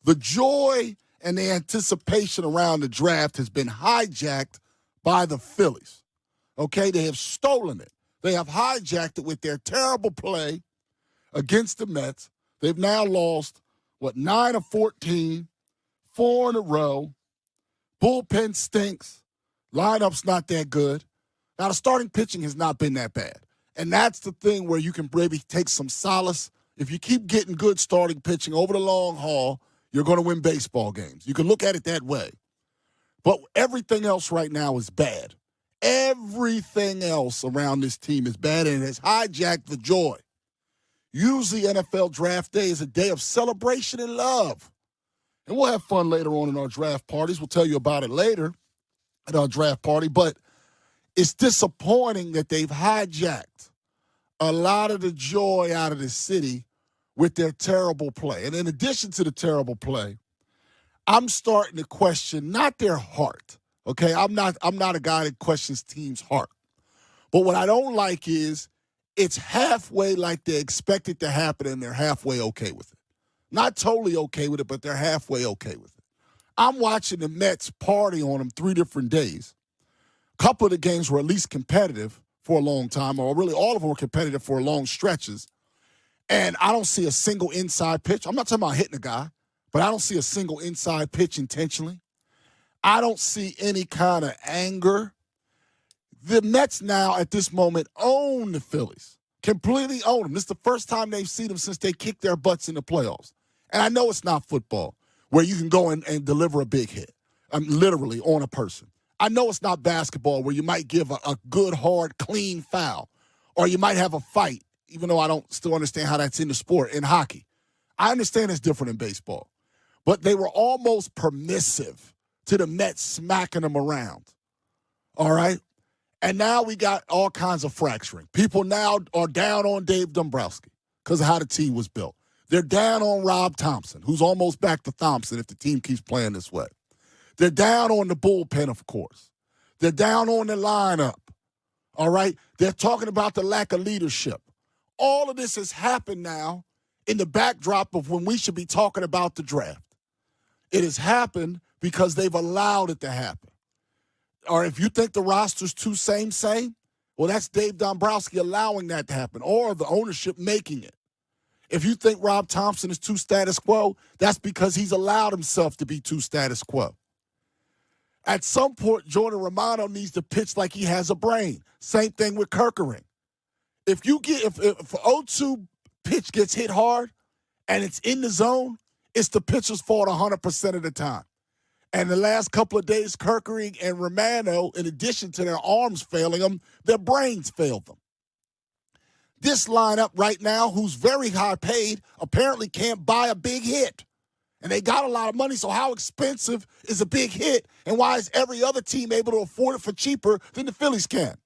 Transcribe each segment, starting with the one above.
The joy and the anticipation around the draft has been hijacked by the Phillies. Okay, they have stolen it. They have hijacked it with their terrible play against the Mets. They've now lost, 9 of 14, 4 in a row. Bullpen stinks. Lineup's not that good. Now, the starting pitching has not been that bad. And that's the thing where you can maybe take some solace. If you keep getting good starting pitching over the long haul, you're going to win baseball games. You can look at it that way. But everything else right now is bad. Everything else around this team is bad, and it has hijacked the joy. Usually NFL draft day is a day of celebration and love. And we'll have fun later on in our draft parties. We'll tell you about it later at our draft party. But it's disappointing that they've hijacked a lot of the joy out of the city with their terrible play. And in addition to the terrible play, I'm starting to question not their heart. Okay, I'm not a guy that questions teams' heart. But what I don't like is it's halfway like they expect it to happen and they're halfway okay with it. Not totally okay with it, but they're halfway okay with it. I'm watching the Mets party on them 3 different days. A couple of the games were at least competitive for a long time, or really all of them were competitive for long stretches. And I don't see a single inside pitch. I'm not talking about hitting a guy, but I don't see a single inside pitch intentionally. I don't see any kind of anger. The Mets now, at this moment, own the Phillies. Completely own them. This is the first time they've seen them since they kicked their butts in the playoffs. And I know it's not football, where you can go and deliver a big hit, literally on a person. I know it's not basketball, where you might give a good, hard, clean foul, or you might have a fight, even though I don't still understand how that's in the sport, in hockey. I understand it's different in baseball. But they were almost permissive to the Mets smacking them around, all right? And now we got all kinds of fracturing. People now are down on Dave Dombrowski because of how the team was built. They're down on Rob Thompson, who's almost back to Thompson if the team keeps playing this way. They're down on the bullpen, of course. They're down on the lineup, all right? They're talking about the lack of leadership. All of this has happened now in the backdrop of when we should be talking about the draft. It has happened because they've allowed it to happen. Or if you think the roster's too same, well, that's Dave Dombrowski allowing that to happen, or the ownership making it. If you think Rob Thompson is too status quo, that's because he's allowed himself to be too status quo. At some point, Jordan Romano needs to pitch like he has a brain. Same thing with Kerkering. If an 0-2 pitch gets hit hard and it's in the zone, it's the pitcher's fault 100% of the time. And the last couple of days, Kerkering and Romano, in addition to their arms failing them, their brains failed them. This lineup right now, who's very high paid, apparently can't buy a big hit. And they got a lot of money, so how expensive is a big hit? And why is every other team able to afford it for cheaper than the Phillies can?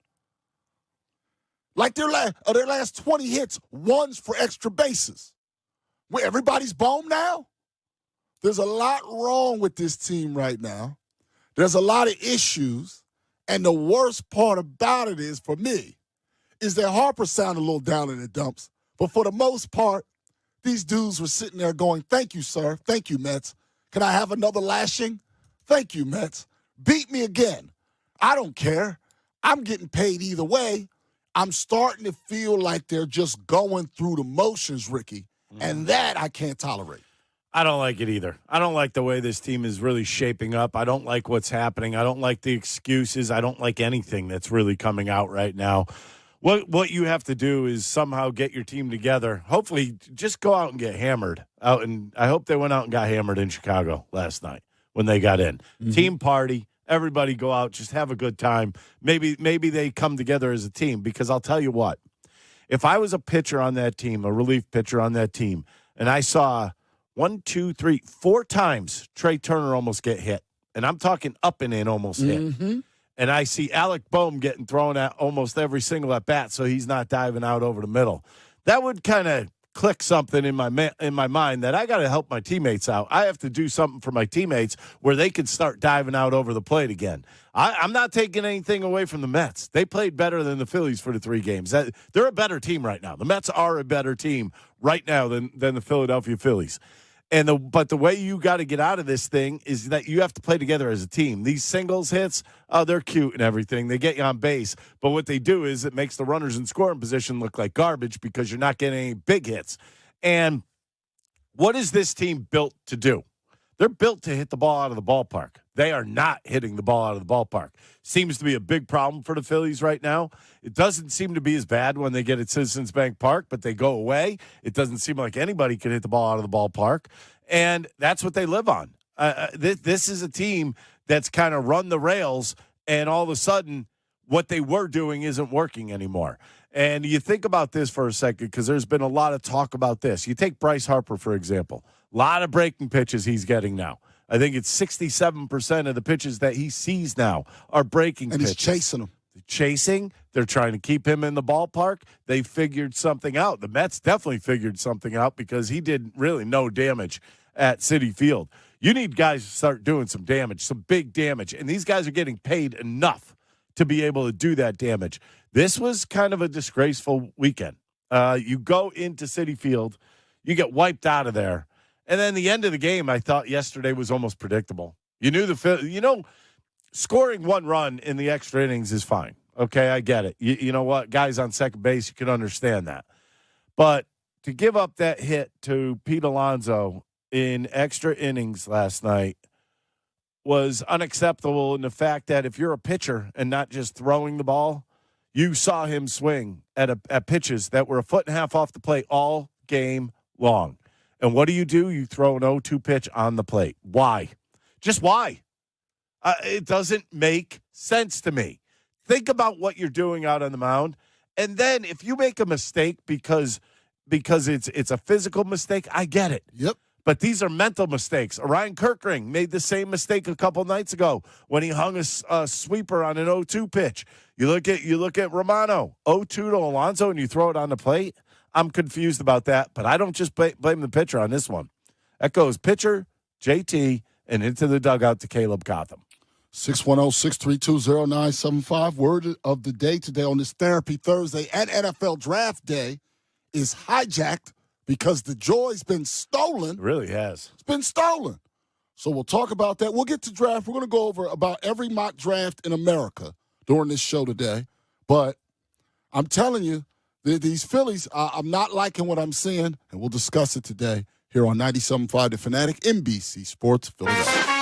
Like their last 20 hits, one's for extra bases. Where everybody's bummed now? There's a lot wrong with this team right now. There's a lot of issues. And the worst part about it is, for me, is that Harper sounded a little down in the dumps. But for the most part, these dudes were sitting there going, thank you, sir. Thank you, Mets. Can I have another lashing? Thank you, Mets. Beat me again. I don't care. I'm getting paid either way. I'm starting to feel like they're just going through the motions, Ricky. And that I can't tolerate. I don't like it either. I don't like the way this team is really shaping up. I don't like what's happening. I don't like the excuses. I don't like anything that's really coming out right now. What you have to do is somehow get your team together. Hopefully, just go out and get hammered. I hope they went out and got hammered in Chicago last night when they got in. Mm-hmm. Team party. Everybody go out. Just have a good time. Maybe they come together as a team, because I'll tell you what. If I was a pitcher on that team, a relief pitcher on that team, and I saw 1, 2, 3, 4 times Trey Turner almost get hit, and I'm talking up and in almost hit, and I see Alec Boehm getting thrown at almost every single at-bat, so he's not diving out over the middle, that would kind of click something in my mind that I got to help my teammates out. I have to do something for my teammates where they can start diving out over the plate again. I'm not taking anything away from the Mets. They played better than the Phillies for the 3 games. They're a better team right now. The Mets are a better team right now than the Philadelphia Phillies. But the way you got to get out of this thing is that you have to play together as a team. These singles hits, they're cute and everything. They get you on base. But what they do is it makes the runners in scoring position look like garbage because you're not getting any big hits. And what is this team built to do? They're built to hit the ball out of the ballpark. They are not hitting the ball out of the ballpark. Seems to be a big problem for the Phillies right now. It doesn't seem to be as bad when they get at Citizens Bank Park, but they go away. It doesn't seem like anybody can hit the ball out of the ballpark, and that's what they live on. This is a team that's kind of run the rails, and all of a sudden what they were doing isn't working anymore. And you think about this for a second because there's been a lot of talk about this. You take Bryce Harper, for example. A lot of breaking pitches he's getting now. I think it's 67% of the pitches that he sees now are breaking pitches. And he's chasing them. Chasing. They're trying to keep him in the ballpark. They figured something out. The Mets definitely figured something out because he did really no damage at Citi Field. You need guys to start doing some damage, some big damage. And these guys are getting paid enough to be able to do that damage. This was kind of a disgraceful weekend. You go into Citi Field, you get wiped out of there. And then the end of the game, I thought yesterday was almost predictable. You knew scoring one run in the extra innings is fine. Okay, I get it. You know what? Guys on second base, you can understand that. But to give up that hit to Pete Alonso in extra innings last night was unacceptable in the fact that if you're a pitcher and not just throwing the ball, you saw him swing at pitches that were a foot and a half off the plate all game long. And what do? You throw an 0-2 pitch on the plate. Why? Just why? It doesn't make sense to me. Think about what you're doing out on the mound. And then if you make a mistake because it's a physical mistake, I get it. Yep. But these are mental mistakes. Orion Kirkring made the same mistake a couple nights ago when he hung a sweeper on an 0-2 pitch. You look at Romano, 0-2 to Alonso, and you throw it on the plate. I'm confused about that, but I don't just blame the pitcher on this one. That goes pitcher, JT, and into the dugout to Caleb Cotham. 610-632-0975. Word of the day today on this Therapy Thursday and NFL Draft Day is hijacked because the joy's been stolen. It really has. It's been stolen. So we'll talk about that. We'll get to draft. We're going to go over about every mock draft in America during this show today. But I'm telling you, these Phillies, I'm not liking what I'm seeing, and we'll discuss it today here on 97.5 The Fanatic, NBC Sports Philadelphia.